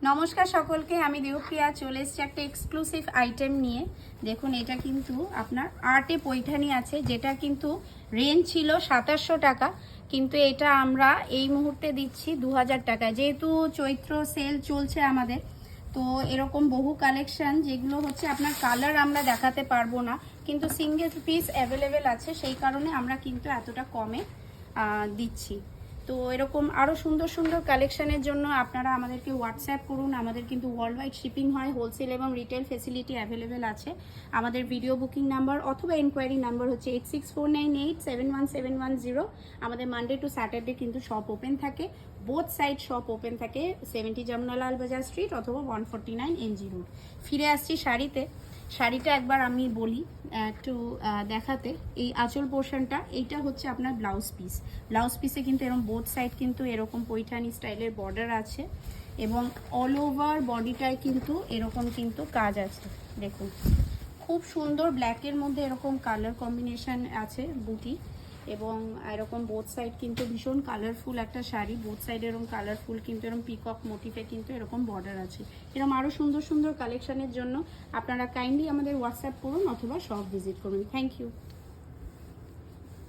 নমস্কার সকলকে, আমি দেবপ্রিয়া চলে এসেছি একটা এক্সক্লুসিভ আইটেম নিয়ে। দেখুন, এটা কিন্তু আপনার আর্টে পৈঠানি আছে, যেটা কিন্তু রেঞ্জ ছিল 2700 টাকা, কিন্তু এটা আমরা এই মুহূর্তে দিচ্ছি 2000 টাকায়। যেহেতু চৈত্র সেল চলছে আমাদের, তো এরকম বহু কালেকশন যেগুলো হচ্ছে আপনার কালার আমরা দেখাতে পারবো না, কিন্তু সিঙ্গেল পিস অ্যাভেলেবেল আছে, সেই কারণে আমরা কিন্তু এতটা কমে দিচ্ছি। তো এরকম আরও সুন্দর সুন্দর কালেকশানের জন্য আপনারা আমাদেরকে হোয়াটসঅ্যাপ করুন। আমাদের কিন্তু ওয়ার্ল্ড ওয়াইড শিপিং হয়, হোলসেল এবং রিটেল ফেসিলিটি অ্যাভেলেবেল আছে। আমাদের ভিডিও বুকিং নাম্বার অথবা এনকোয়ারি নাম্বার হচ্ছে 8649871710। আমাদের মানডে টু স্যাটারডে কিন্তু শপ ওপেন থাকে, বোথ সাইড শপ ওপেন থাকে, 70 জামনালাল বাজার স্ট্রিট অথবা 149 এনজি রোড। ফিরে আসছি শাড়িতে। শাড়িটা একবার আমি বলি একটু দেখাতে। এই আঁচল পোর্শনটা, এইটা হচ্ছে আপনার ব্লাউজ পিস। ব্লাউজ পিসে কিন্তু এরকম বোথ সাইড কিন্তু এরকম পৈঠানি স্টাইলের বর্ডার আছে, এবং অল ওভার বডিটায় কিন্তু এরকম কিন্তু কাজ আছে। দেখুন, খুব সুন্দর ব্ল্যাকের মধ্যে এরকম কালার কম্বিনেশন আছে বুটি, এবং এরকম বোথ সাইড কিন্তু ভীষণ কালারফুল একটা শাড়ি। বোথ সাইড এরকম কালারফুল, কিন্তু এরকম পিকক মোটিফে কিন্তু এরকম বর্ডার আছে। এরকম আরও সুন্দর সুন্দর কালেকশনের জন্য আপনারা কাইন্ডলি আমাদের হোয়াটসঅ্যাপ করুন অথবা শপ ভিজিট করুন। Thank you.